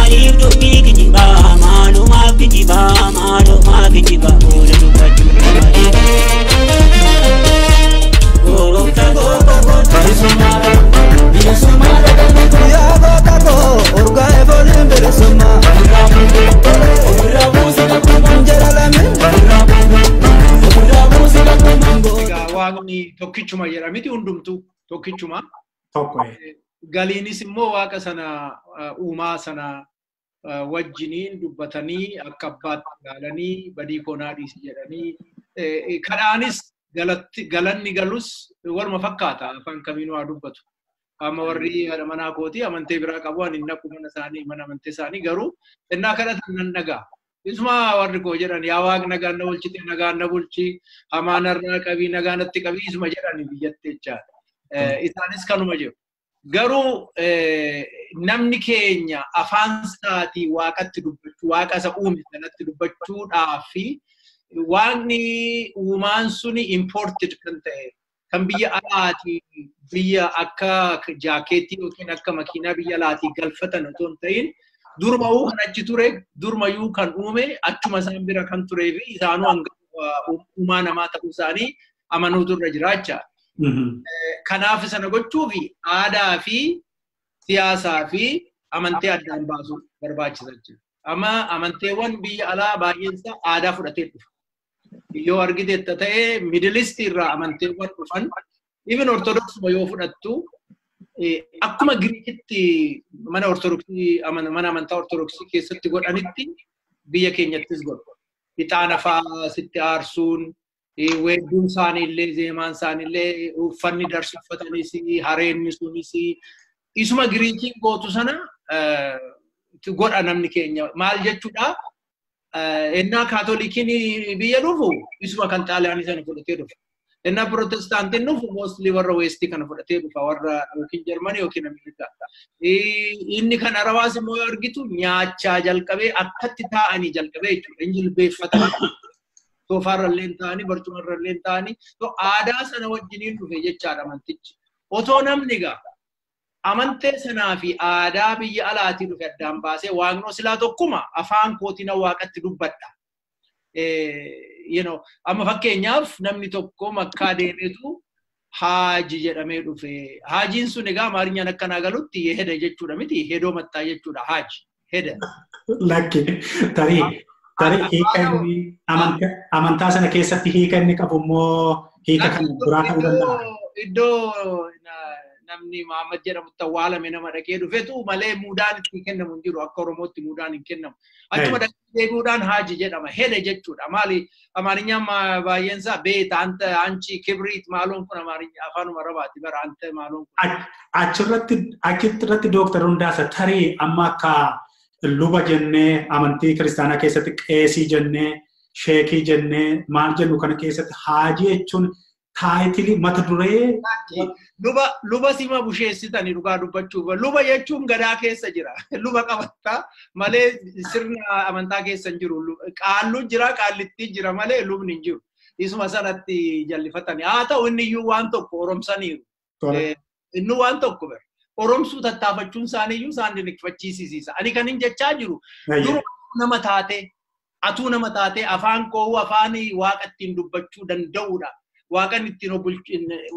Malif dubbi kijiba maluma kijiba maluma kijiba ore dubaju malif Gorota go bersama bersama ya go orga evolin bersama ora musika kumanjara lamin ora musika kumango waaqni tokkichuma jedhamiti hundumtu tokkichuma tokko galiinis immoo waaqa sana uumaa sana wajjiniin dubbatanii akka abbaatti ilaalanii badii konaadhiis jedhanii kadhaanis galanni galus warma fakkaata afaan kamiinuu haa dubbatu amma warri manaa kooti amantee biraa qabu ani naqu mana amantee isaanii garuu innaa kadhatan nan dhagaa isuma warri koo jedhan yaa waaq nagaan na bulchite nagaan na bulchi hamaanarraa qabii nagaanatti qabii isuma jedhan biyyatti jechaadha isaanis kanuma jiru garuu namni keenya afaan isaatii waaqatti dubbachuu waaqa isa uume sanatti dubbachuudhaaf waaqni uumaan suni imported kan ta'e kan biyya alaatii biyya akka jaakeetii yookiin akka makiinaa biyya alaatii galfatan otoo hin ta'in durmayuu kan achi ture durmayuu kan uume achuma isaan bira kan turee fi isaanuu uumaa namaa ta'uu isaanii amanuutu irra jiraachaa. Kanaaf sana gochuuf aadaa fi siyaasaa fi amantee addaan baasuu barbaachisaa jira. Amma amanteewwan biyya alaa baay'een isaa aadaa fudhatee dhufa. Yoo argiteetta ta'ee Middle East irraa amanteewwan dhufan even Ortodoksuma yoo fudhattu akkuma Giriikitti mana amantaa Ortodoksii keessatti godhanitti biyya keenyattis godhu. Ixaana fa'aa sitti aarsuun weedduun isaaniillee zeemaan isaaniillee uffanni darsu uffatanis hareenni sunis isuma Giriikiin gootu sana godha namni keenya maal jechuudha ennaa kaatolikiin biyya dhufu isuma kan xaaliyaanii sana fudhatee dhufa ennaa protestaantiin dhufu mostly warra weestii kana fudhatee dhufa warra yookiin Jarmanii yookiin Ameerikaa inni kan Arabaas immoo argitu nyaachaa jalqabee akkatti taa'anii jalqabee jechuudha injilbeeffatan Toofarralleen ta'anii barcumarralleen ta'anii aadaa sana wajjiniin dhufe jechaadha amantichi otoo namni gaa amantee sanaa fi aadaa biyya alaatii dhufe addaan baasee waaqnoo silaa tokkuma afaan kootiin waaqatti dubbadha amma fakkeenyaaf namni tokko makkaa deemeetu haaji jedhamee dhufe haajiin sun egaa amaarinyaan akkanaa galutti heda jechuudha miti hedoo mattaa jechuudha haaji heda lakki tarii hiikanni amantaa sana keessatti hiikanni qabu immoo hiika kan biraa ta'uu danda'a. Iddoo namni Muhammad jedhamu tawwaalame nama dhaqee dhufetu malee muudaan itti kennamu hin jiru akka Oromootti muudaan hin kennamu. Achuma dhaqee deebi'uudhaan haaji jedhama heda jechuudha. Maali amaarinyaan baay'een isaa beeta anta anchi kibriit maaloon kun amaarinya afaanuma Arabaati bara anta maaloon kun. Achirratti Dooktar Hundaasa tarii amma akka luba jennee amantii kiristaanaa keessatti qeesii jennee sheekii jennee maal jennu kana keessatti haajii jechuun taayitilii mata duree luba sima busheessitanii dhugaa dubbachuuf luba jechuun gadaa keessa jira luba qabattaa malee sirna amantaa keessa hin jiru qaallu jira qaallittii jira malee lubni hin jiru isuma sanatti jallifatanii haa ta'u inni iyyuu waan tokko oromsaniiru inni waan tokko bira oromsuu tattaafachuun isaaniiyyuu isaan dinqisiisa ani kan hin jechaa jiru dura nama taate atuu nama taate afaan koo afaan waaqattiin dubbachuu danda'uudha waaqan ittiin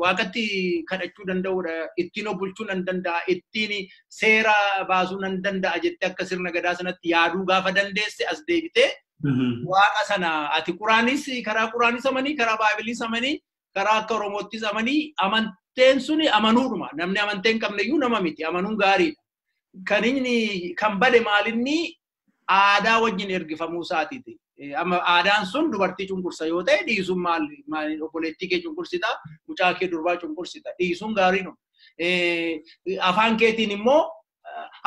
waaqatti kadhachuu danda'uudha ittiin bulchuu nan danda'a ittiin seera baasuu nan danda'a jettee akka sirna gadaa sanatti yaaduu gaafa dandeesse as deebitee waaqa sana ati quraanis karaa quraanis amanii karaa baabiliis amanii karaa akka Oromoottis amanii amanteen suni amanuudhuma namni amanteen qabneyyuu nama miti amanuun gaariidha kan inni kan bade maalinni aadaa wajjin ergifamuu isaatiiti amma aadaan sun dubartii cunqursa yoo ta'e dhiisuun maali obboleettii kee cunqursita mucaa kee durbaa cunqursita dhiisuun gaariinu afaan keetiin immoo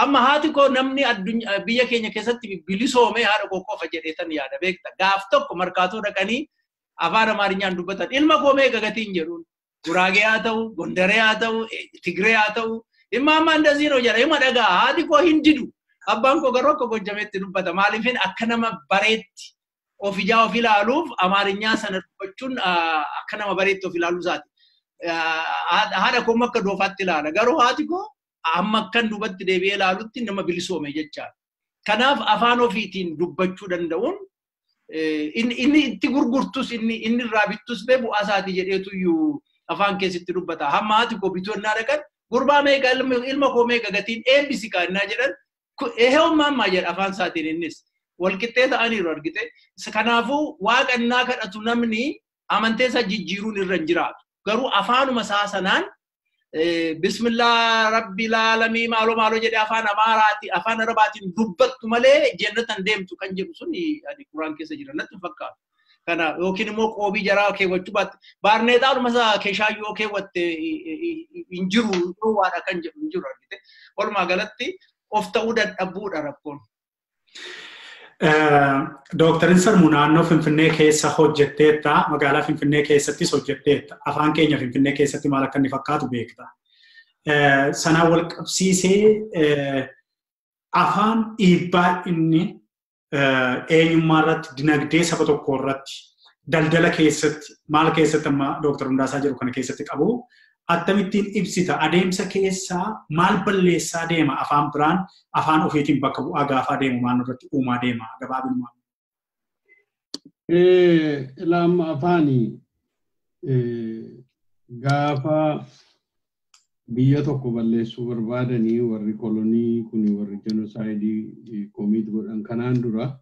amma haati koo namni biyya keenya keessatti bilisoomee haadha koo qofa jedheetan yaada beekta gaaf tokko markaatoo dhaqanii afaan amaarinyaan dubbatan ilma koo meeqa gatiin jedhuun Guraagee haa ta'u Gondaree haa ta'u Tigree haa ta'u imma amma እንደዚህ jedha imma dhagaa haati koo hin didu abbaan koo garuu akka Gojjameetti dubbata maaliifin akka nama bareetti of ijaa of ilaaluuf amaarinyaa sana dubbachuun akka nama bareetti of ilaaluu isaati haadha koo akka doofaatti ilaala garuu haati koo amma akkan duubatti deebi'ee ilaalutti nama bilisoome jechaadha Kanaaf afaan ofiitiin dubbachuu danda'uun inni itti gurgurtus inni irraa bittus bee bu'aa isaatii jedheetu iyyuu afaan keessatti dubbata. Hamma haati koo bitoonnaa dhaqan gurbaa meeqa ilma koo meeqa gatiin eebbisi kaannaa jedhan heewummaa jedha afaan isaatiin innis walqixxee ta'aniiru argite. Kanaafuu waaqannaa kadhatu namni amantee isaa jijjiiruun irra hin jiraatu. Garuu afaanuma isaa sanaan bismillah rabbil alamin maalo jedhe afaan amaaraati afaan arabaatiin dubbattu malee jannatan deemtu kan jedhu sun quraan keessa jira natti fakkaata. Kana yookiin immoo qoobii jaraa keewwachuu baatte baarneexaadhuma isaa keeshaayyoo keewwatte hin jiru waadha kan jedhu hin jiru argite. Walumaa galatti of ta'uu dadhabuudha rakkoon. Dooktarin Sarmuu naannoo Finfinnee keessa hojjetteetta magaalaa Finfinnee keessattis hojjetteetta afaan keenya Finfinnee keessatti maal akka inni fakkaatu beekta. Sanaan wal qabsiisee afaan dhiibbaa inni eenyummaa irratti dinagdee saba tokko irratti daldala keessatti maal keessatti amma Dooktar Hundaasaa jedhu kana keessatti qabu akkamittiin ibsita adeemsa keessaa maal balleessaa deema afaan biraan afaan ofiitiin bakka bu'aa gaafaa deemu maal irratti uumaa deema gabaabinuma. Ilama afaanii gaafa biyya tokko balleessuu barbaadanii warri kolonii kuni warri jenosaayidii koomit godhan kanaan dura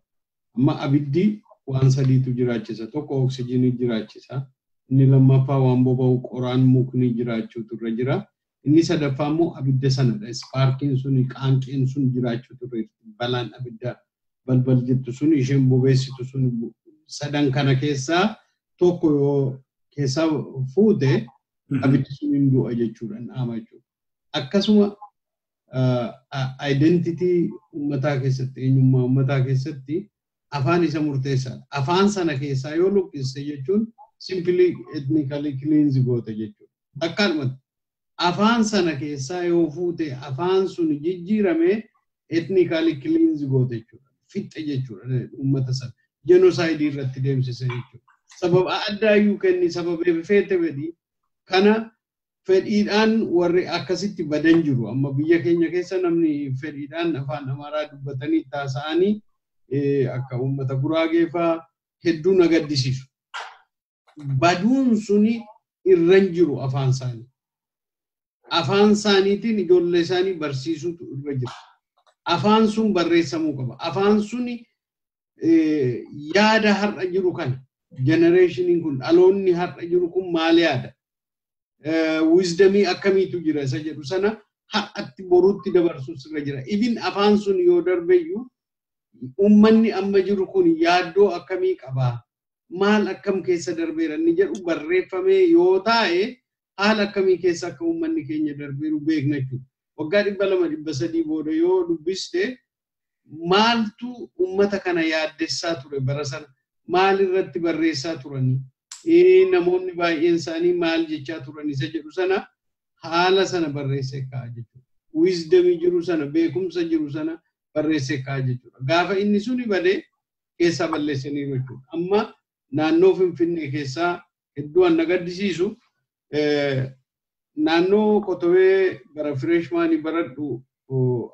amma abiddi waan sadiitu jiraachisa tokko oksijiinii jiraachisa. Inni lammaffaa waan boba'u qoraan mukni jiraachuutu irra jira. Inni sadaffaa immoo abidda sanadha. Sparkiin sun qaanqeen sun jiraachuutu irra jira. Balaan abidda balbal jettu sun isheen bobeessitu sun sadan kana keessaa tokko yoo keessaa fuute abiddi sun hin du'a jechuudha dhaama jechuudha. Akkasuma identity uummataa keessatti eenyummaa uummataa keessatti afaan isa murteessaadha. Afaan sana keessaa yoo luqqisse jechuun simply ethnically cleanse goota jechuudha. Akkanumatti afaan sana keessaa yoo fuute afaan sun jijjiirame ethnically cleanse goota jechuudha. Fixxe jechuudha uummata sana. Genocide irratti deemsise jechuudha. Sababa addaayyuu kenni sababa feete fedhii kana fedhiidhaan warri akkasitti badan jiru. Amma biyya keenya keessa namni fedhiidhaan afaan Amaaraa dubbatanii taasa'anii akka uummata Guraagee fa'aa hedduu na gaddisiisu. Baduun suni irran jiru afaan isaanii. Afaan isaaniitiin ijoollee isaanii barsiisutu irra jira. Afaan sun barreessamuu qaba. Afaan suni yaada har'a jiru kana generationiin kun dhaloonni har'a jiru kun maal yaada? Wisdomii akkamiitu jira isa jedhu sana har'atti boruutti dabarsuus irra jira. Even afaan sun yoo darbeyyuu uummanni amma jiru kun yaaddoo akkamii qabaa? Maal akkam keessa darbeera inni jedhu barreeffamee yoo taa'e haala akkamii keessa akka uummanni keenya darbeeru beekna jechuudha. Waggaa 200-300 booda yoo dubbiste maaltu uummata kana yaaddessaa ture bara sana maal irratti barreessaa turanii namoonni baay'een isaanii maal jechaa turan isa jedhu sana haala sana barreessee kaa'a jechuudha. Wisdomii jiru sana beekumsa jiru sana barreessee kaa'a jechuudha. Gaafa inni suni badee keessaa balleessanii jechuudha. Amma naannoo Finfinnee keessaa hedduu an gaddisiisu naannoo Kotobee bara freshmaanii baradhu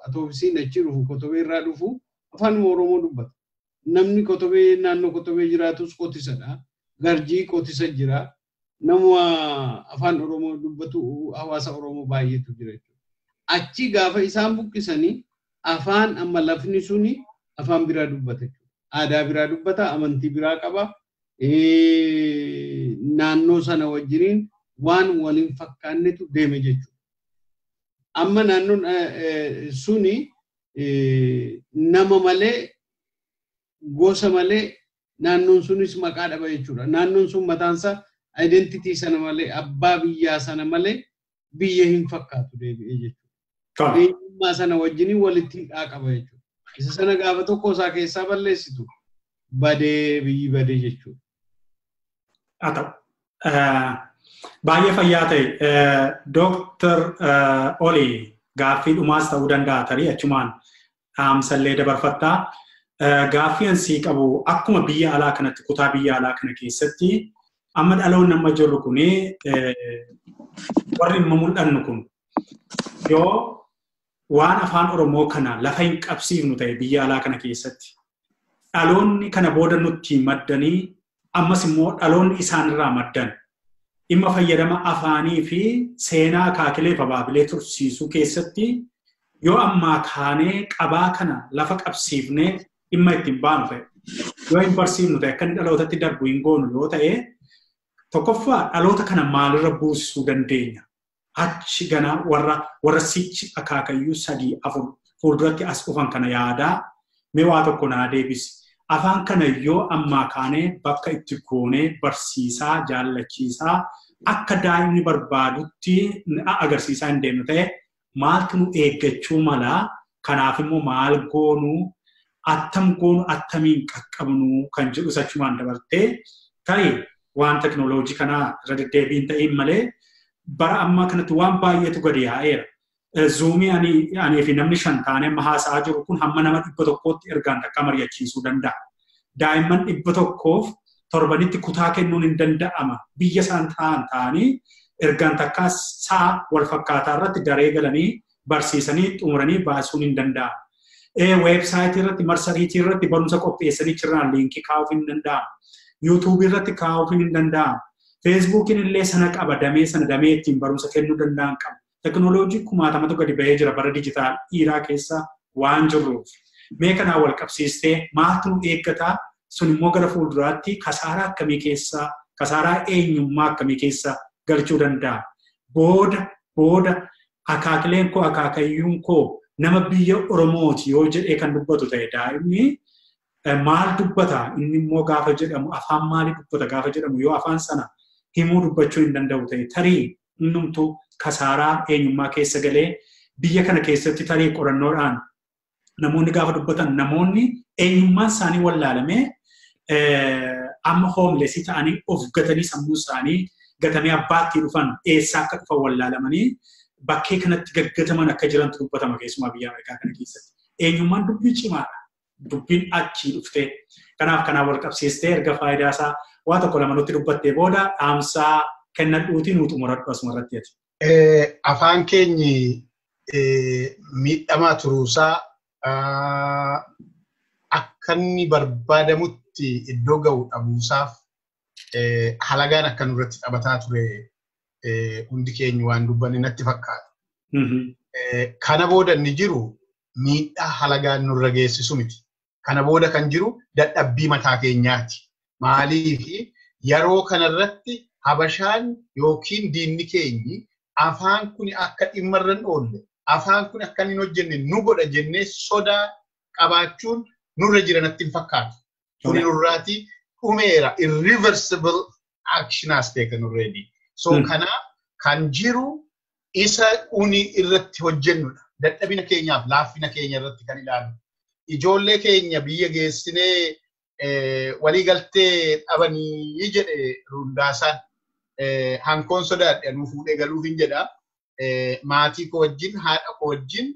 atoobisiin achi dhufu Kotobee irraa dhufu afaan Oromoo dubbata. Namni Kotobee naannoo Kotobee jiraatus qotisadha. Garjii qotisa jira. Nama afaan Oromoo dubbatu hawaasa Oromoo baay'eetu jira jechuudha. Achi gaafa isaan buqqisanii afaan amma lafni suni afaan biraa dubbata jechuudha. Aadaa biraa dubbata, amantii biraa qaba. Naannoo sana wajjiniin waan waliin fakkaannetu deeme jechuudha. Amma naannoon suni nama malee gosa malee naannoon sunis maqaa dhaba jechuudha. Naannoon sun mataansa identity sana malee abbaa biyyaa sana malee biyya hin fakkaatu deebi'ee jechuudha. Eenyummaa sana wajjiniin walitti hidhaa qaba jechuudha. Isa sana gaafa tokko isaa keessaa balleessitu badee biyyi badee jechuudha. Haa ta'u. Baay'ee fayyaa ta'e Dooktar Olii gaaffii dhumaas ta'uu danda'a tarii achumaan dhaamsallee dabarfattaa. Gaaffii ansii qabu akkuma biyya alaa kanatti kutaa biyya alaa kana keessatti amma dhaloonni amma jirru kuni warri amma mul'annu kun yoo waan afaan Oromoo kana lafa hin qabsiifnu ta'e biyya alaa kana keessatti dhaloonni kana booda nutti maddanii ammas immoo dhaloonni isaanirraa maddan dhimma fayyadama afaanii fi seenaa akaakilee fi abaabilee tursiisuu keessatti yoo ammaa kaanee qabaa kana lafa qabsiifnee dhimma ittiin baanu ta'e yoo hin barsiifnu ta'e akka inni dhalootatti darbu hin goonu yoo ta'e tokkoffaa dhaloota kana maalirra buusisuu dandeenya. Achi gana warra sichi akaakayyuu 3-4 fuulduratti as dhufan kana yaadaa mee waa tokko naa deebisi. Afaan kana yoo ammaa kaanee bakka itti goonee barsiisaa jaallachiisaa akka daa'imni barbaadutti agarsiisaa hin deemnu ta'e maaltu nu eeggachuu mala kanaaf immoo maal goonuu attam goonu attamiin qaqqabnu kan jedhu sachumaan dabartee tarii waan teknooloojii kanaa irra deddeebiin ta'in malee bara ammaa kanatti waan baay'eetu gadi yaa'eera. Zoomii ani fi namni 5 taanee amma haasa'aa jiru kun hamma nama 100tti ergaan takka mari'achiisuu danda'a. Daa'imman 100f torbanitti kutaa kennuun hin danda'ama. Biyya isaan ta'anii ergaan takka sa'a wal fakkaataa irratti daree galanii barsiisanii xumuranii baasuun hin danda'ama. Weebsaayitii irratti marsariitii irratti barumsa qopheessanii jiraan liinkii kaa'uuf hin danda'ama. YouTube irratti kaa'uuf hin danda'ama. Facebookiin illee sana qaba damee ittiin barumsa kennuu danda'an qaba. Teknooloojii kumaatamatu gadi bahee jira bara dijitaal dhiiraa keessa waan jirruuf. Mee kanaa wal qabsiistee maaltu nu eeggataa sun immoo gara fuulduraatti kasaaraa akkamii keessa kasaaraa eenyummaa akkamii keessa galchuu danda'a. Booda akaakileen koo akaakayyuun koo nama biyya Oromooti yoo jedhee kan dubbatu ta'e daa'imni maal dubbata inni immoo gaafa jedhamu afaan maalii dubbata gaafa jedhamu yoo afaan sana himuu dubbachuu hin danda'u ta'e tarii innumtu kasaaraa eenyummaa keessa galee biyya kana keessatti tarii qorannoodhaan namoonni gaafa dubbatan namoonni eenyummaan isaanii wallaalamee amma hoomlesii ta'anii of gatanii sammuu isaanii gatamee abbaatti dhufan eessaa akka dhufan wallaalamanii bakkee kanatti gaggataman akka jirantu dubbatama keessumaa biyya Ameerikaa kana keessatti. Eenyummaan dubbii cimaadha. Dubbiin achii dhuftee kanaaf kanaa wal qabsiistee erga faayidaa isaa waa tokko lama nutti dubbattee booda dhaamsaa kennadhuutii nu xumuradhu asuma irratti ati. Afaan keenyi miidhamaa turuusaa akka inni barbaadamutti iddoo ga'u dhabuusaaf halagaan akka nurratti taphataa ture hundi keenya waan dubbanne natti fakkaata. Kana booda inni jiru miidhaa halagaan nurra geessisu miti. Kana booda kan jiru dadhabbii mataa keenyaati. Maaliif yeroo kanarratti Habashaan yookiin diinni keenyi afaan kun akka dhimmarra hin oolle, afaan kun akka hin hojjenne nu godha jennee sodaa qabaachuun nurra jira natti hin fakkaatu. Kuni nurraati dhumeera irreversible action has taken already. So kanaaf kan jiru isa uni irratti hojjennudha. Dadhabina keenyaaf laaffina keenya irratti kan ilaalu. Ijoollee keenya biyya geessinee waliigaltee dhabanii jedhe Rundaasaan hankoon sodaadhe nu fuudhee galuuf hin jedha. Maatii koo wajjin haadha koo wajjin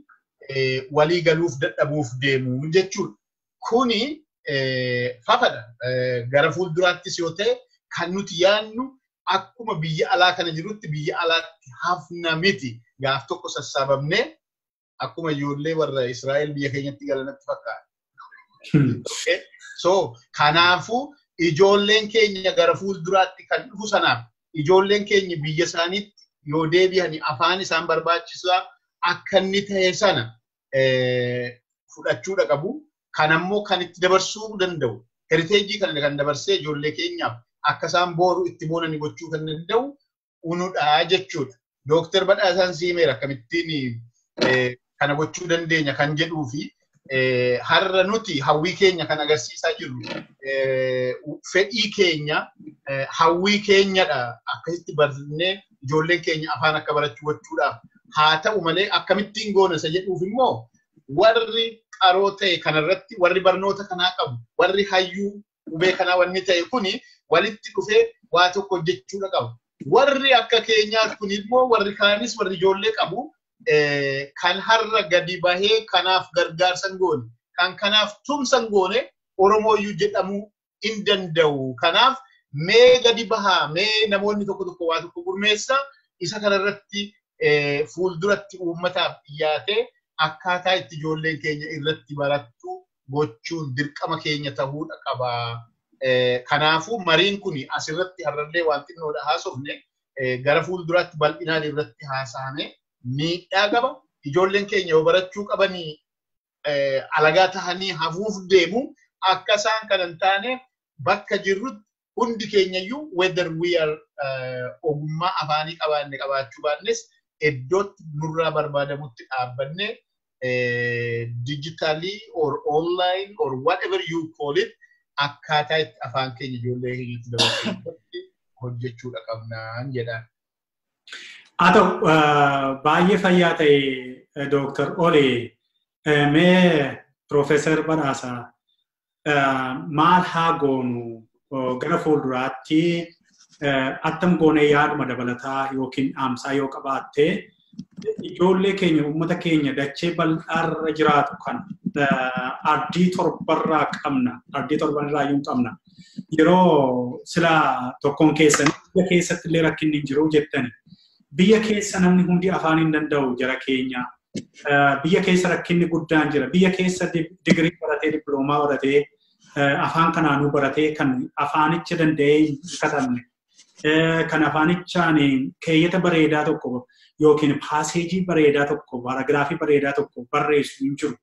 waliigaluuf dadhabuuf deemu jechuudha. Kuni fafadha. Gara fuulduraattis yoo ta'e kan nuti yaadnu akkuma biyya alaa kana jirutti biyya alaatti hafna miti. Gaaf tokko sassaabamnee akkuma ijoollee warra Israa'el biyya keenyatti galanatti fakkaata. So kanaafu ijoolleen keenya gara fuulduraatti kan dhufu sanaaf ijoolleen keenya biyya isaaniitti yoo deebi'anii afaan isaan barbaachisaa akka inni ta'e sana fudhachuudha qabu. Kanammoo kan itti dabarsuu danda'u. Heriteejii kana kan dabarsee ijoollee keenyaaf akka isaan booru itti boonanii gochuu kan danda'u unudha jechuudha. Dooktar Badhaasaan Siimeera akkamittiin kana gochuu dandeenya kan jedhuu fi har'a nuti hawwii keenya kan agarsiisaa jirru fedhii keenya hawwii keenyadha akkasitti barnee ijoolleen keenya afaan akka barachuu gochuudhaaf haa ta'u malee akkamittiin goona isa jedhuuf immoo warri qaroo ta'e kanarratti warri barnoota kanaa qabu warri hayyuu qubee kanaa wanni ta'e kuni walitti dhufee waa tokko hojjechuudha qabu. Warri akka keenyaatti kun immoo warri kaanis warri ijoollee qabu kan har'a gadi bahee kanaaf gargaarsan goone kan kanaaf tumsan goone Oromooyyuu jedhamuu hin danda'u. Kanaaf mee gadi bahaa mee namoonni tokko tokko waa tokko gurmeessa isa kanarratti fuulduratti uummataaf dhiyaatee akkaataa itti ijoolleen keenya irratti barattu gochuun dirqama keenya ta'uudha qaba. Kanaafuu mariin kun asirratti har'allee wanti nuti haasofne gara fuulduraatti bal'inaan irratti haasa'ame miidhaa qaba. Ijoolleen keenya yoo barachuu qabanii alagaa tahanii hafuuf deemu akka isaan kana hin taane bakka jirrutti hundi keenyayyuu whether we are ogummaa afaanii qabaanne qabaachuu baannes iddootti nurraa barbaadamutti dhaabbanne digitally or online or whatever you call it akkaataa itti afaan keenya ijoollee keenyatti dabarsuu hojjechuudha qabnaan jedhaan. Haa ta'u baay'ee fayyaa ta'e Dooktar Olee mee Piroofeesar Badhaasaa maal haa goonu gara fuulduraatti attam goonee yaaduma dabalataa yookiin dhaamsaa yoo qabaatte ijoollee keenya uummata keenya dachee bal'aarra jiraatu kan ardii torbarraa qabna ardii torbarraa iyyuu qabna yeroo sila tokkoon keessan biyya keessatti illee rakkinni hin jiru jettani biyya keessa namni hundi afaan hin danda'u jara keenya biyya keessa rakkinni guddaan jira biyya keessa digirii baratee diploomaa baratee afaan kanaanuu baratee kan afaanicha danda'ee hin katabne kan afaanichaan keeyyata bareedaa tokko yookiin paaseejii bareedaa tokko baaraagiraafii bareedaa tokko barreessu hin jiru.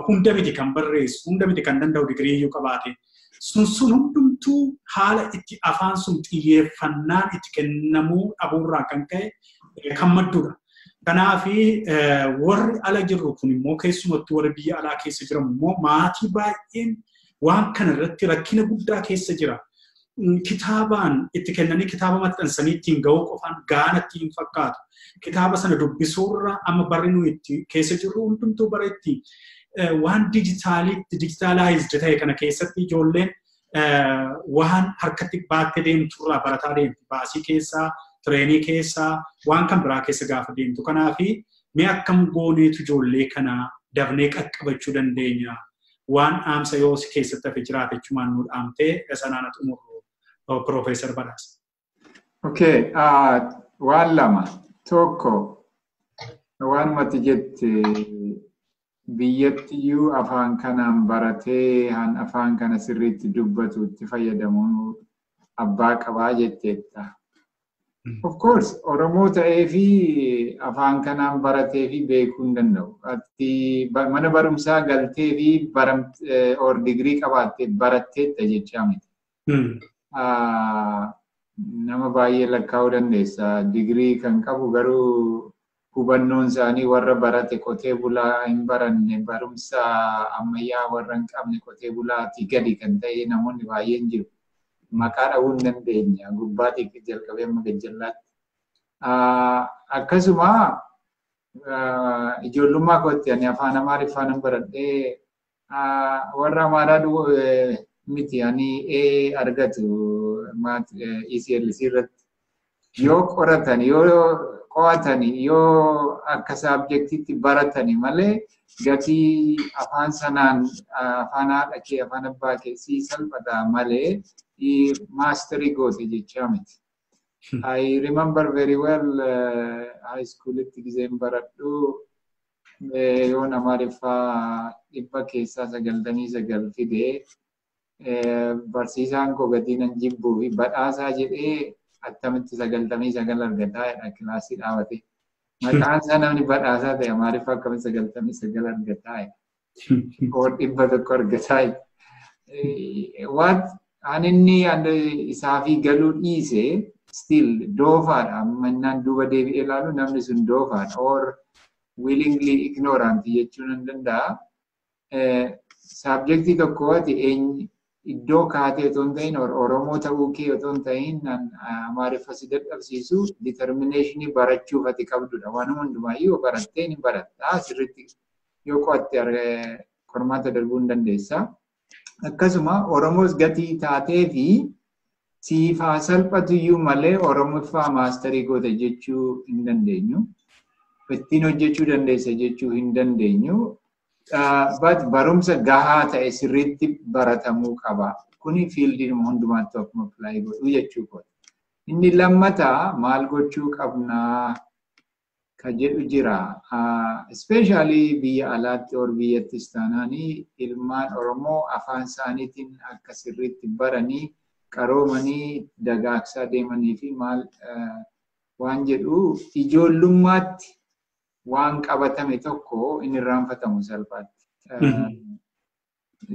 Hunda miti kan barreessu hunda miti kan danda'u digirii iyyuu qabaate sun hundumtuu haala itti afaan sun xiyyeeffannaan itti kennamuu dhabuurraa kan ka'e kan madduudha. Kanaafi warri ala jirru kun immoo keessumattuu warri biyya alaa keessa jiran immoo maatii baay'een waan kana irratti rakkina guddaa keessa jira. Kitaabaan itti kennanii kitaaba maxxansanii ittiin ga'uu qofaan gaanatti hin fakkaatu. Kitaaba sana dubbisuurra amma barri nuyi itti keessa jirru hundumtuu bara itti waan digitaalaayizd ta'e kana keessatti ijoolleen waan harkatti baattee deemturraa barataa deemti. Baasii keessaa, tireenii keessaa, waan kan biraa keessa gaafa deemtu. Kanaafi mee akkam gooneetu ijoollee kana dafnee qaqqabachuu dandeenya? Waan dhaamsa yoo si keessatti hafe jiraate jechumaan nu dhaamtee sanaan xumurru Piroofeesar Badhaasa. Okay, waan lama. Tokko waan mati jette biyyattiyyuu afaan kanaan baratee han afaan kana sirriitti dubbatu itti fayyadamu abbaa qabaa jetteetta. Of course, Oromoo ta'ee fi afaan kanaan baratee fi beekuu hin danda'u. Ati mana barumsaa galtee fi or digirii qabaattee baratteetta jechaa miti. Nama baay'ee lakkaa'uu dandeessa. Digirii kan qabu garuu hubannoon isaanii warra barate qotee bulaa hin baranne barumsa ammayyaa warra hin qabne qotee bulaatii gadi kan ta'e namoonni baay'een jiru. Maqaa dha'uu hin dandeenya. Gubbaatii jalqabee amma gajjallaatti. Akkasuma ijoollummaa kootti ani afaan Amaariffaan baradhee warra Amaaraa miti ani argatu ECLC irratti yoo qoratan yoo qo'atan yoo akka saabjektiitti baratani malee gatii afaan sanaan afaan haadha kee afaan abbaa kee si salphata malee maasterii goote jechaa miti. I remember very well high school itti gizeen baradhu yoon Amaariffaa 199 fidee barsiisaan koo gatii nan jibbuu fi badhaasaa jedhee attamitti 99 argataa'edha kilaasii dhaabate. Maqaan isaa namni badhaasaa ta'e Amaariffaa akkamitti 99 argataa'e. Or 100 argataa'e. What aninni isaafii galuu dhiise still doofaadha. Mannaan duuba deebi'ee ilaalu namni sun doofaadha. Or willingly ignorant jechuun hin danda'a. Saabjektii tokko ati iddoo kaatee otoo hin ta'in Oromoo ta'uu kee otoo hin ta'in Amaariffa si dadhabsiisu determineeshinii barachuuf ati qabdudha. Waan hundumaayyuu barattee ni baratta. Sirriitti yoo qo'atte qormaata darbuu hin dandeessa. Akkasuma Oromoos gatii taatee fi siifaa salphatuyyuu malee Oromoffaa maasterii goote jechuu hin dandeenyu. Ittiin hojjechuu dandeessa jechuu hin dandeenyu. Barumsa gahaa ta'e sirriitti baratamuu qaba. Kuni fiildiin hundumaatti akkuma appilaayi godhuu jechuu kooti. Inni lammataa maal gochuu qabnaa? kan jedhu jira. Especially biyya alaatti or biyyattis taanaanii ilmaan Oromoo afaan isaaniitiin akka sirriitti baranii qaroomanii dagaagsaa deemanii fi maal waan jedhu ijoollummaatti waan qabatame tokko inni irraanfatamu salphaatti.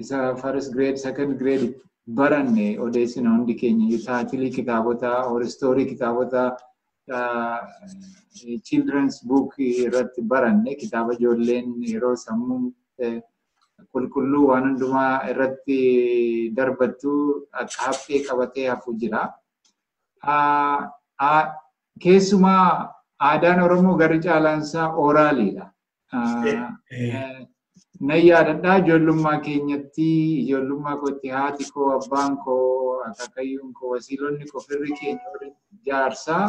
Isa first grade, second grade baranne odeessina hundi keenya taatilii kitaabota or story kitaabota children's book irratti baranne kitaaba ijoolleen yeroo sammuun qulqulluu waan hundumaa irratti darbattu akka haphee qabatee hafu jira. Keessumaa aadaan Oromoo garri caalaansaa oraaliidha. Na yaadadhaa ijoollummaa keenyatti ijoollummaa kootti haati koo abbaan koo akaakayyuun koo wasiilonni koo firri keenya jaarsaa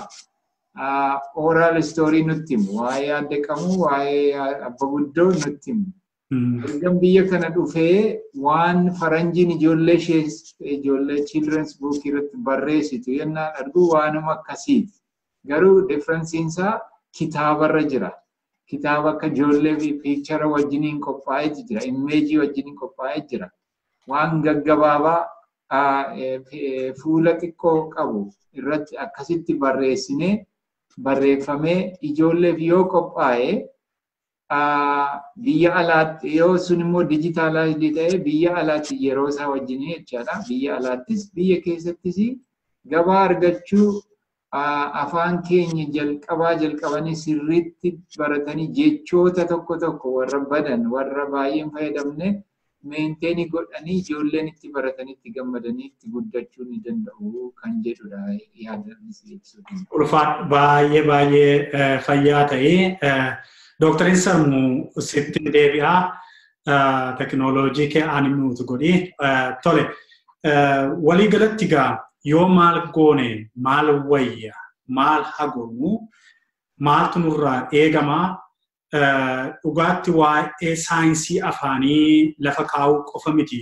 oral story nutti himu waa'ee adda qabu waa'ee abba guddoo nutti himu. Ergan biyya kana dhufee waan faranjiin ijoollee children's book irratti barreessitu yennaan argu waanuma akkasiiti. Garuu differensiinsaa kitaabarra jira. Kitaaba akka ijoollee fi piikchara wajjiniin qophaa'ee jira. Imeejii wajjiniin qophaa'ee jira. Waan gaggabaabaa fuula xiqqoo qabu irratti akkasitti barreeffamee ijoolleef yoo qophaa'e biyya alaatti yoo sun immoo dijitaalaayizii ta'ee biyya alaatti yeroo isaa wajjinii jechaadha. Biyya alaattis biyya keessattis gabaa argachuu afaan keenya jalqabanii sirriitti baratanii jechoota tokko warra badan warra baay'een fayyadamne meenteenii godhanii ijoolleen itti baratanii itti gammadanii itti guddachuu ni danda'u kan jedhudha yaadanis ibsuudha. Ulfaat baay'ee fayyaa ta'ee Dooktarin Sammuu sitti deebi'aa teknooloojii kee ani nuti godhee tole walii galatti gaa yoo maal goone maal wayya maal hagoonu maaltu nurraa eegamaa dhugaatti waa'ee saayinsii afaanii lafa kaa'uu qofa miti.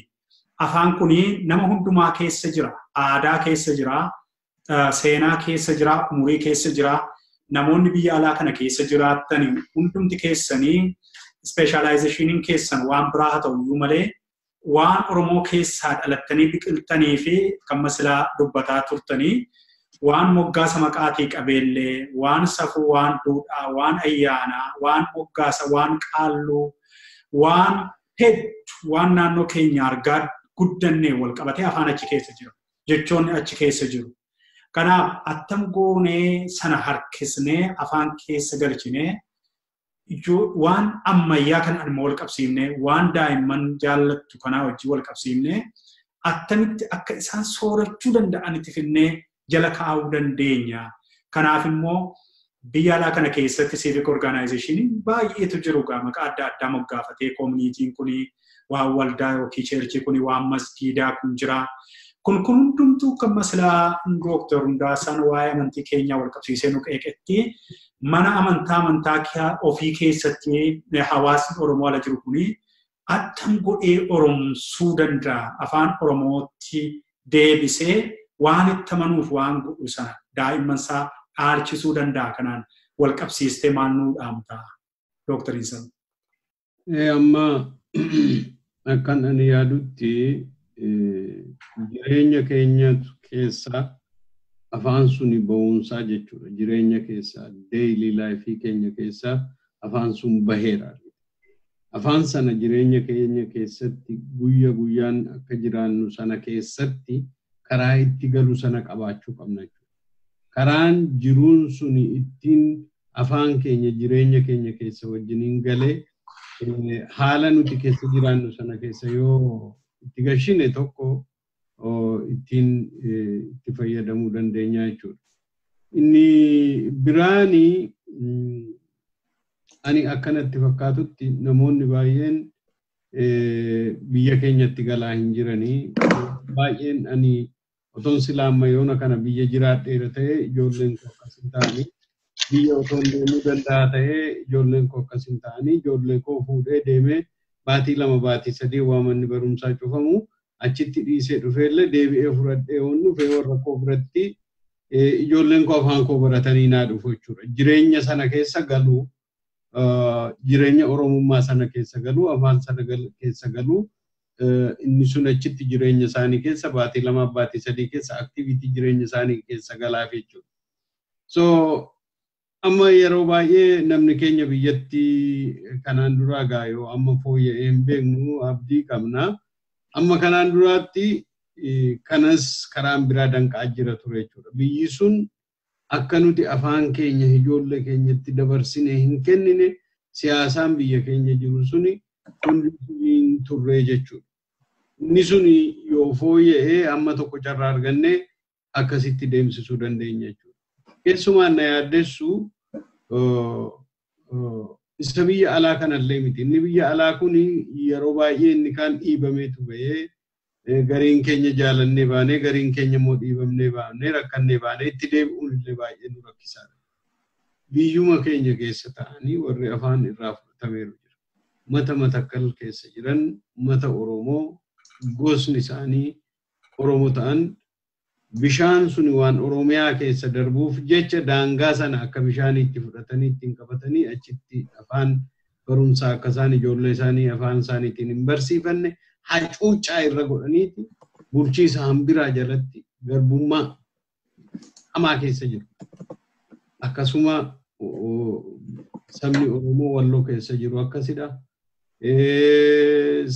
Afaan kuni nama hundumaa keessa jira, aadaa keessa jira, seenaa keessa jira, umurii keessa jira. Namoonni biyya alaa kana keessa jiraatan hundumti keessanii specializationin keessan waan biraa haa ta'u malee waan Oromoo keessaa dhalattanii biqiltanii fi kan masilaa dubbataa turtanii waan moggaasa maqaatii qabeellee waan safuu waan duudhaa waan ayyaanaa waan moggaasa waan qaalluu waan hedduu waan naannoo keenya argaa guddannee wal qabatee afaan achi keessa jiru jechoonni achi keessa jiru. Kanaaf attam goonee sana harkisnee afaan keessa galchinee waan ammayyaa kan anuma wal qabsiifnee waan daa'imman jaallattu kanaa wajjin wal qabsiifnee attamitti akka isaan soorachuu danda'anitti finnee jala kaa'uu dandeenya. Kanaaf immoo biyya alaa kana keessatti civic organization baay'eetu jiru maqaa adda addaa moggaafatee community'n kuni waan waldaa yookiin cheerchii kuni waan masjiidaa kun jira. Kun hundumtuu kan maslaa Dooktar Hundaasaan waa'ee amantii keenyaa wal qabsiisee nu qeeqetti mana amantaa ofii keessatti hawaasni Oromoo ala jiru kuni attam godhee oromsuu danda'a afaan Oromootti deebisee waan itti amanuuf waan godhu sana daa'imman isaa dhaalchisuu danda'a. Kanaan wal qabsiistee maal nuu dhaamtaa Dooktarin Sammuu? Amma akkan ani yaadutti jireenya keenya keessa afaan suni ba'uunsaa jechuudha. Jireenya keessa daily life keenya keessa afaan sun baheera. Afaan sana jireenya keenya keessatti guyya guyyaan akka jiraannu sana keessatti karaa itti galu sana qabaachuu qabna jechuudha. Karaan jiruun suni ittiin afaan keenya jireenya keenya keessa wajjiniin galee haala nuti keessa jiraannu sana keessa yoo itti gashine tokko ittiin itti fayyadamuu dandeenya jechuudha. Inni biraani ani akkanatti fakkaatutti namoonni baay'een biyya keenyatti galaa hin jiranii baay'een ani otoon silaa ammayyoona kana biyya jiraadheera ta'e ijoolleen koo akkas hin ta'anii biyya otoon deemuu danda'a ta'e ijoolleen koo akkas hin ta'anii ijoollee koo fuudhee deemee baatii 2 baatii 3 waa manni barumsaa cufamu achitti dhiisee dhufeellee deebi'ee fudhadhee waan dhufee warra koo biratti ijoolleen koo afaan koo baratanii naa dhufu jechuudha. Jireenya sana keessa galuu jireenya oromummaa sana keessa galuu afaan sana keessa galuu inni sun achitti jireenya isaanii keessa baatii 2 baatii 3 keessa activity jireenya isaanii keessa galaaf jechuudha. So amma yeroo baay'ee namni keenya biyyatti kanaan duraa gaayoo amma fooyya'ee hin beeknu abdii qabna. Amma kanaan duraatti kanas karaan biraa danqaa jira ture jechuudha. Biyyi sun akka nuti afaan keenya ijoollee keenyatti dabarsine hin kennine siyaasaan biyya keenya jiru suni hundi hin turre jechuudha. Inni suni yoo fooyya'ee amma tokko carraa arganne akkasitti deemsisuu dandeenya jechuudha. Keessumaan na yaaddessu isa biyya alaa kanallee miti. Inni biyya alaa kun yeroo baay'ee inni kaan dhiibameetu bahee gariin keenya jaalannee baanee gariin keenya immoo dhiibamnee baanee rakkannee baanee itti deebi'uun illee baay'ee nu rakkisaadha. Biyyuma keenya keessa ta'anii warri afaan irraa fudhatameeru jira. Mata Matakkal keessa jiran mata Oromoo gosni isaanii Oromoo ta'an bishaan suni waan Oromiyaa keessa darbuuf jecha daangaa sana akka bishaanii itti fudhatanii ittiin qabatanii achitti afaan barumsaa akka isaan ijoollee isaanii afaan isaaniitiin hin barsiifanne hacuuccaa irra godhaniiti bulchiisa hambiraa jalatti garbummaa hamaa keessa jiru. Akkasuma sabni Oromoo Walloo keessa jiru akkasidha.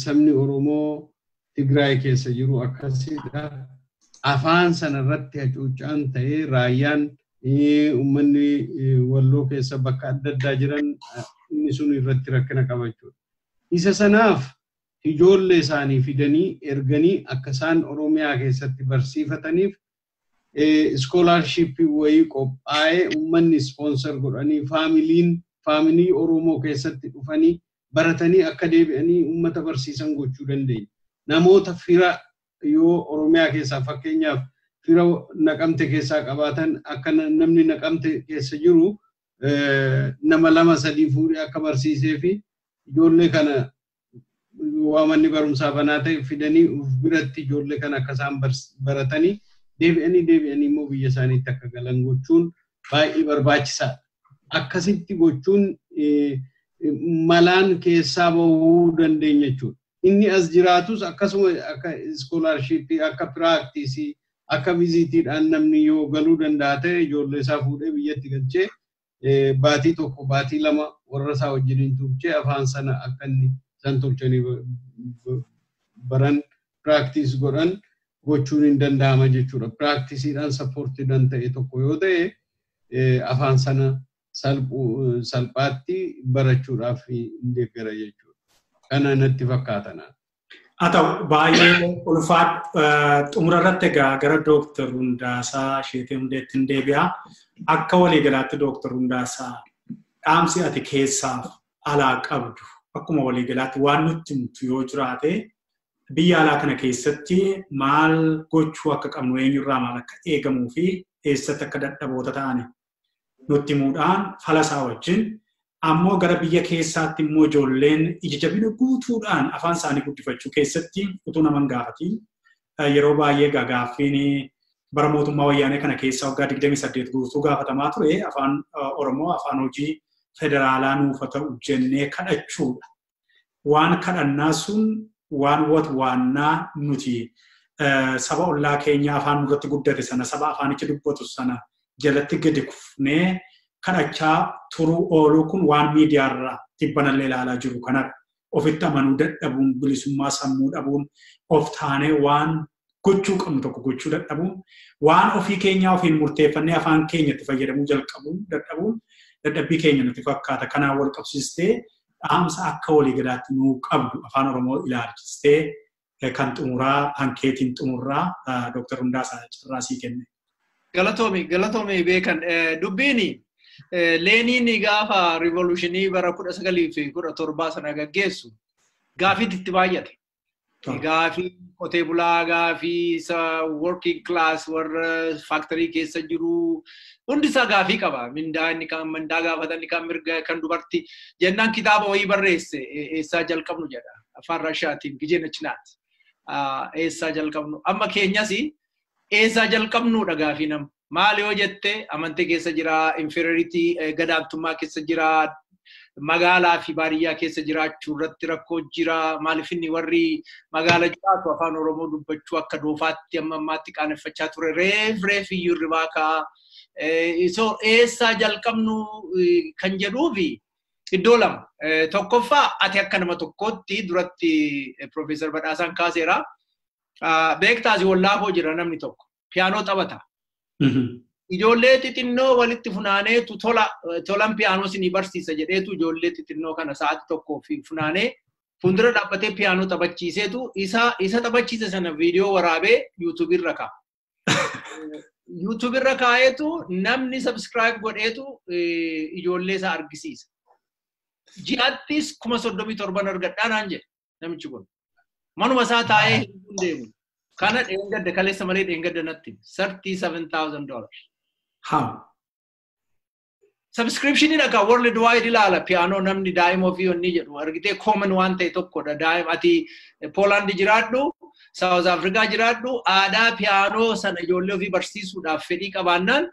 Sabni Oromoo Tigraay keessa jiru akkasidha. Afaan sana irratti hacuuccaan ta'ee raayyaan uummanni Walloo keessa bakka adda addaa jiran inni sun irratti rakkina qabachuudha. Isa sanaaf ijoollee isaanii fidanii erganii akka isaan Oromiyaa keessatti barsiifataniif scholarship wayii qophaa'ee uummanni sponsor godhanii faamilii Oromoo keessatti dhufanii baratanii akka deebi'anii uummata barsiisan gochuu dandeenya. Namoota fira yoo Oromiyaa keessaa fakkeenyaaf fira Naqamte keessaa qabaatan akka namni Naqamte keessa jiru nama 2-3 fuudhee akka barsiisee fi ijoollee kana waamanni barumsaa banaa ta'e fidanii biratti ijoollee kana akka isaan baratanii deebi'anii immoo biyya isaaniitti akka galan gochuun baay'ee barbaachisaadha. Akkasitti gochuun malaan keessaa bahuu dandeenya jechuudha. Inni as jiraatus akkasuma akka scholarship akka practice akka visitiidhaan namni yoo galuu danda'a ta'e ijoollee isaa fuudhee biyyatti galchee baatii 1 baatii 2 warra isaa wajjiniin turchee afaan sana akka inni san tolchanii baran practice godhan gochuun hin danda'ama jechuudha. Practiceidhaan supportidhaan ta'e tokko yoo ta'e afaan sana salphaatti barachuudhaaf hin deeggara jechuudha. Kana natti fakkaatana. Haa ta'u baay'ee ulfaadha xumura irratti egaa gara Dooktar Hundaasaa Sheetee Hundeetti hin deebi'a. Akka waliigalaatti Dooktar Hundaasaa dhaamsi ati keessaaf alaa qabdu akkuma waliigalaatti waan nutti himtu yoo jiraate biyya alaa kana keessatti maal gochuu akka qabnu eenyurraa maal akka eegamuu fi eessatti akka dadhaboota ta'ani nutti himuudhaan falasaa wajjin ammoo gara biyya keessaatti immoo ijoolleen ija jabina guutuudhaan afaan isaanii guddifachuu keessatti utuu naman gaafatiin yeroo baay'ee gaaffiin bara mootummaa wayyaanee kana keessa waggaa 28 guutuu gaafatamaa ture afaan Oromoo afaan hojii federaalaa nuuf ta'u jennee kadhachuudha. Waan kadhannaa sun waan waannaa nuti saba ollaa keenya afaan nurratti guddate sana saba afaanichi dubbatu sana jalatti gadi kufnee kadhachaa turuu ooluu kun waan miidiyaarraa tibbanallee ilaalaa jiru kanadha. Ofitti amanuu dadhabuun bilisummaa sammuu dhabuun of taanee waan gochuu qabnu tokko gochuu dadhabuun waan ofii keenyaa ofiin murteeffannee afaan keenyatti fayyadamuu jalqabuun dadhabuun dadhabbii keenya nuti fakkaata. Kanaan wal qabsiistee dhaamsa akka waliigalaatti nuu qabdu afaan Oromoo ilaalchistee kan xumuraa hankeetiin xumurraa Dooktar Hundaasaa Cirraasii kenne. Galatoomii beekan dubbiini Leeniin gaafa revolutionii bara 1917 sana gaggeessu gaafiitti itti baay'ate. Gaafii qotee bulaa gaafii working class warra factory keessa jiru hundi isaa gaafii qaba. Mindaa inni kan mandaa gaafatan inni kan mirga kan dubartii jennaan kitaaba wayii barreesse eessaa jalqabnu jedha. Afaan Rashaatiin Gijeena Chinaat eessaa jalqabnu amma keenyas eessaa jalqabnuudha gaafii nama Maal yoo jette amantii keessa jira, inferiority gadaantummaa keessa jira, magaalaa fi baadiyyaa keessa jiraachuu irratti rakkoo jira. Maaliif inni warri magaala jiraatu afaan Oromoo dubbachuu akka doofaatti amma ammaatti qaaneffachaa ture. Reef iyyuu irraa kaa. So eessaa jalqabnu kan jedhuufi iddoo lama. Tokkoffaa ati akka nama tokkootti duratti Profeesar Badhaasaan kaaseera. Beektaasi wallaafoo jira namni tokko. Piyaanoo taphata. Ijoollee xixinnoo walitti funaaneetu tolan piyaanoo sinii barsiisa jedheetu ijoollee xixinnoo kana sa'aatii tokkoof funaanee fuuldura dhaabbatee piyaanoo taphachiiseetu isa taphachiise sana viidiyoo waraabee YouTube irra kaa'a. YouTube irra kaa'eetu namni subscribe godheetu ijoollee isaa argisiisa. Ji'attis 37,000 argadhaa naan jedhe namichi kun. Manuma isaa taa'ee hin deemu. Kana dheengadde kaleessa malee dheengadde natti $37,000. Subscription dhaka worldwide ilaala piano namni daa'ima ofii onni jedhu argitee common waan ta'e tokkodha. Daa'ima ati Poland jiraadhu, South Africa jiraadhu, aadaa piano sana ijoollee ofii barsiisuudhaaf fedhii qabaannaan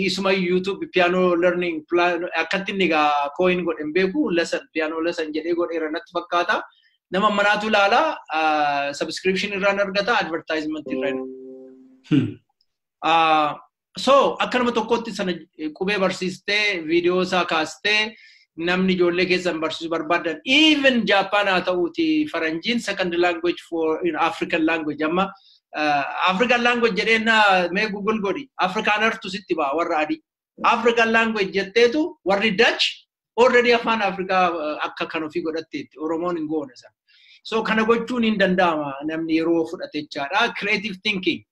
isuma YouTube piano learning plan akkatti inni egaa coin godhen beeku lesson piano lesson jedhee godheera natti fakkaata. Nama manaatu ilaala subscription irraan argata advertisement irraan. So akka nama tokkotti sana qubee barsiistee viidiyoo isaa kaastee namni ijoollee keessan barsiisuu barbaadan even Japan haa ta'uuti faranjiin second language for African language amma African language jedheenna mee Google godhi Afrikaanartu sitti ba'a warra adii African language jetteetu warri Dutch already afaan Afrikaa akka kan ofii godhatteetti Oromoon hin goone sana. So kana gochuun hin danda'ama namni yeroo fudhate jechaadha. Creative thinking.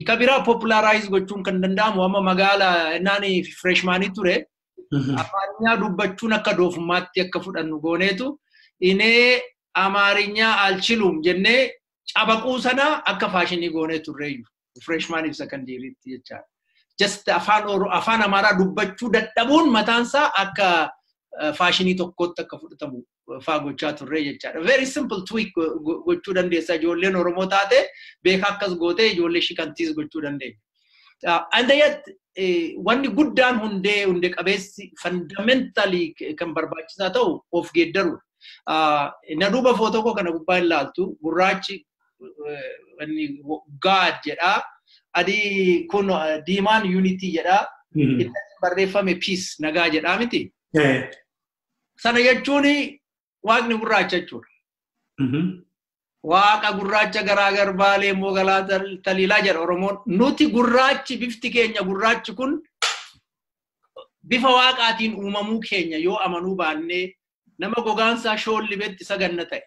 Kabira popularize gochuun kan danda'amu amma magaala naani freshmanii ture. Amaariyaa dubbachuun akka doofummaatti akka fudhannu gooneetu inee amaariyaa alchilum jennee cabaquu sana akka faashinii goonee turreeyyu. Freshman ibsa kan diiritti jechaadha. Just afaan amaaraa dubbachuu dadhabuun mataansaa akka faashinii tokkotti akka fudhatamu faa gochaa turre jechaadha. Very simple tweak gochuu dandeessa. Ijoolleen Oromoo taate beeka akkas gootee ijoollee shikantiis gochuu dandeenya. And yet wanni guddaan hundee qabeessi fundamentally kan barbaachisaa ta'u of geeddaru. Na duuba footoo koo kana gubbaa ilaaltu gurraachi wanni God jedha. Adii kun diimaan unity jedha. Itti barreeffame peace nagaa jedha miti. Sana jechuun waaqni gurraacha jechuudha. Waaqa gurraacha garaagar baalee immoo galaa taliilaa jedha Oromoon. Nuti gurraachi bifti keenya gurraachi kun bifa waaqaatiin uumamuu keenya yoo amanuu baannee nama gogaansaa shoollibeetti saganna ta'e.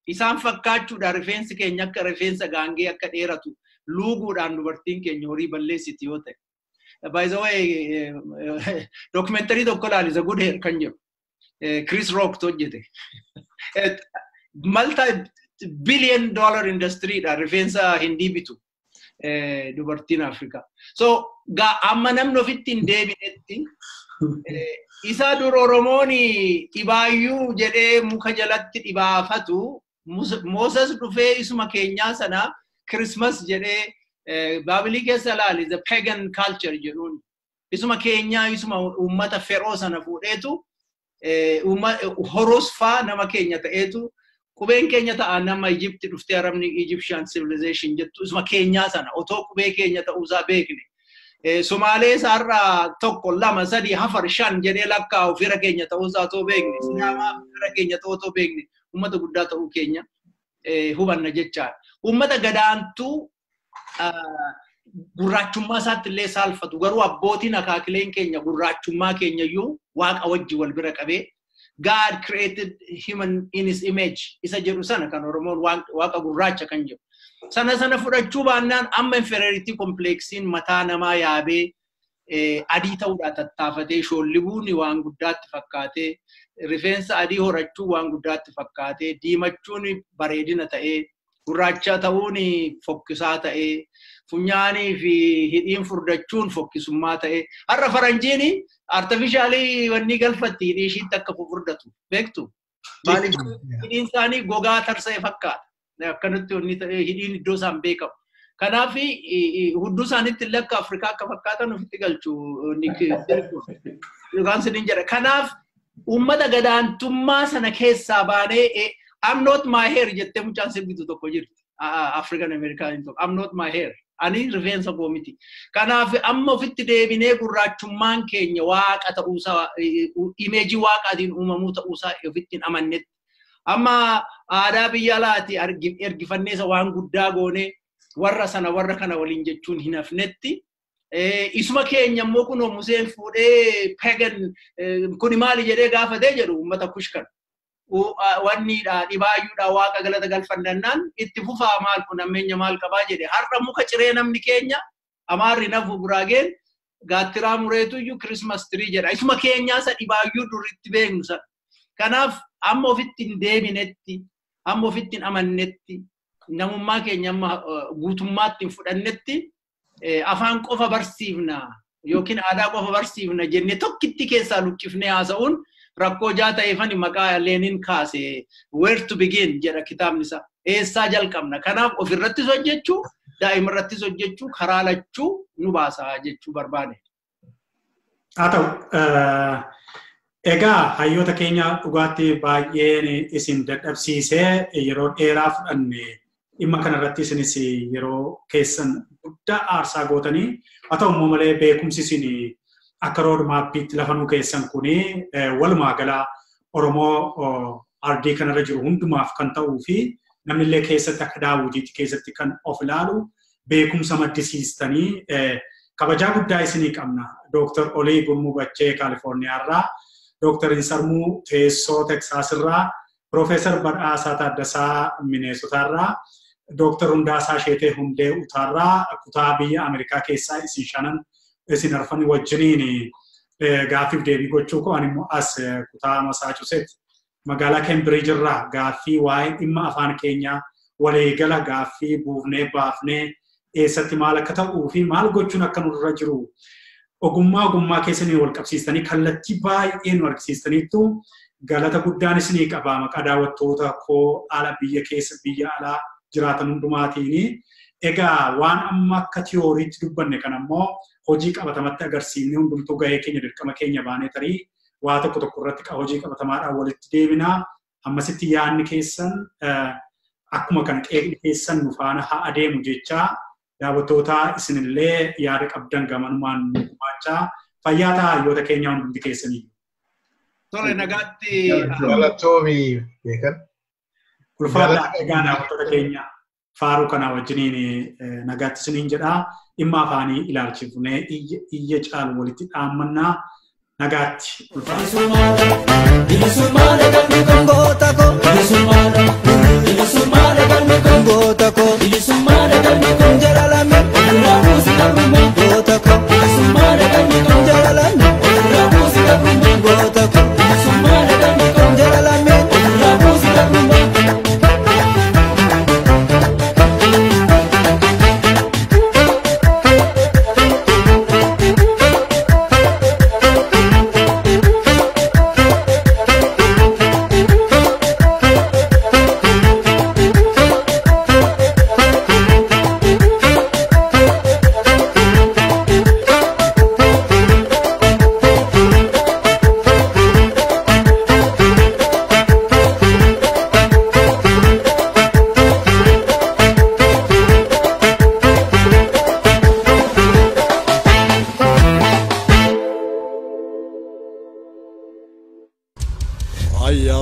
Isaan fakkaachuudhaan rifeensi keenya akka rifeensa gaangee akka dheeratu luuguudhaan dubartiin keenya horii balleessiti yoo ta'e. By the way, documentary tokko ilaali isa good hair kan jedhu. Chris Rock hojjete. Multi-billion dollar industry dha rifeensa Hindii bitu dubartiin Afrikaa. So amma namni ofitti hin deebinetti isa dur Oromoon dhibaayyuu jedhee muka jalatti dhibaafatu Moses dhufee isuma keenyaa sana Christmas jedhee Baabilii keessa ilaali the pagan culture jedhuun isuma keenyaa isuma uummata Feroo sana fuudheetu horos faa nama keenya ta'eetu qubeen keenya ta'a nama Egypt dhuftee arabni Egyptian civilization jettu isuma keenyaa sana otoo qubee keenya ta'uusaa beekne. Somaalee sarara tokko lama sadi hafar shan jedhee lakkaa'u fira keenya ta'uusaa otoo beekne. Sidaamaa fira keenya ta'uu beekne uummata guddaa ta'uu keenya hubanna jechaadha. Uummata gadaantuu gurraachummaa isaatti illee saalfatu garuu abbootiin akaakileen keenya gurraachummaa keenya iyyuu waaqa wajji wal bira qabee God created human in his image isa jedhu sana kan Oromoon waaqa gurraacha kan jedhu sana fudhachuu baannaan amma inferiority complexiin mataa namaa yaabee adii ta'uudhaan tattaafatee shoollibuun waan guddaatti fakkaatee rifeensa adii horachuu waan guddaatti fakkaatee diimachuun bareedina ta'ee gurraacha ta'uun fokkisaa ta'ee funyaanii fi hidhiin furdachuun fokkisummaa ta'ee har'a faranjiin artificially wanni galfatti hidhii ishiitti akka furdatu beektu maaliif hidhiin isaanii gogaa tarsa'e fakkaata akkanatti wanni ta'ee hidhiin iddoo isaan beekamu Kanaaf hudduu isaaniitti illee akka Afrikaa akka fakkaatan ofitti galchu yookaan siniin jedha. Kanaaf uummata gadaantummaa sana keessaa baanee I'm not my hair jettee mucaan sirbitu tokko jirti. African American tokko I'm not my hair. Ani rifeensa koo miti. Kanaaf amma ofitti deebinee gurraachummaan keenya waaqa ta'uusaa imeejii waaqaatiin uumamuu ta'uusaa ofitti amannetti. Amma aadaa biyya alaati ergifanneessa waan guddaa goonee warra sana warra kana waliin jechuun hin hafnetti. Isuma keenya immoo kunoo Museen fuudhee pagan kuni maali jedhee gaafatee jedhu uummata kushkan. Wanniidha dhibaayyuudha waaqa galata galfannannaan itti fufaa maal kun ammeenya maal qabaa jedhe har'a muka ciree namni keenya amaarri nafu guraageen gaattiraa mureetuyyuu Christmas tree jedha isuma keenyaa isa dhibaayyuu duritti beeknu sana. Kanaaf amma ofitti hin deebinetti amma ofitti hin amannetti namummaa keenya amma guutummaatti hin fudhannetti afaan qofa barsiifna yookiin aadaa qofa barsiifna jennee tokkitti keessaa luqqifnee haasa'uun rakkoo ta'eefani maqaa Lenin kaase where to begin jedha kitaabni isaa eessaa jalqabna. Kanaaf ofirrattis hojjechuu daa'imarrattis hojjechuu karaa lachuu nu baasa jechuu barbaade. Haa ta'u egaa hayyoota keenya dhugaatti baay'een isin dadhabsiisee yeroo dheeraa fudhanne dhimma kanarratti isinis yeroo keessan guddaa aarsaa gootanii haa ta'u immoo malee beekumsi isin akka roodmaappiitti lafanuu keessan kuni walumaa gala Oromoo ardii kanarra jiru hundumaaf kan ta'uu fi namni illee keessatti akka daawwitiitti keessatti kan of ilaalu beekumsa maddisiistanii kabajaa guddaa isinii qabna. Dr. Olii Gurmuu Bachee Kaalifoorniyaarraa, Dr. Insarmuu Teessoo Teksaasirraa, Profeesar Badhaasaa Taaddasaa Mineesotaarraa, Dr. Hundaasaa Sheetee Hundee Utaarraa kutaa biyya Ameerikaa keessaa isin shanan isin arfani wajjiniin gaaffiif deebii gochuu koo ani immoo as kutaa Masaachusetts magaalaa Cambridge irraa gaaffii waa'ee dhimma afaan keenyaa waliigala gaaffii buufnee baafnee eessatti maal akka ta'uu fi maal gochuun akka nurra jiru ogummaa keessanii wal qabsiistanii kallattii baay'ee nu argisiistaniittu galata guddaan isinii qaba maqaa daawwattoota koo ala biyya keessa biyya alaa jiraatan hundumaatiin. Egaa waan amma akka tiyooriitti dubbanne kan ammoo hojii qabatamatti agarsiifne hundumtuu gahee keenya dirqama keenya baanee tarii waa tokko irratti hojii qabatamaadhaan walitti deebinaa ammasitti yaadni keessan akkuma kan qeeqni keessan nu faana haa adeemu jechaa daawwattoota isinillee yaada qabdan gamanumaan nu gumaachaa fayyaa ta'a hayyoota keenya hundi keessanii. Tole nagaatti galatoomii beekan. Ulfaadhaa egaa daawwattoota keenya. Faaruu kana wajjiniin nagaatti isiniin jedhaa dhimma afaanii ilaalchifnee iyya caalu walitti dhaammannaa nagaatti.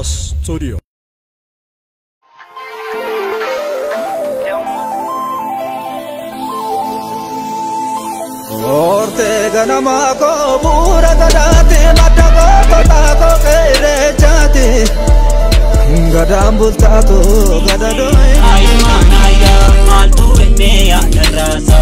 Studio. Orte ganama ko pura gadati madda ko kota ko kere jati gadam bulta ko gadadoi ay manaya mal tu me ya rasa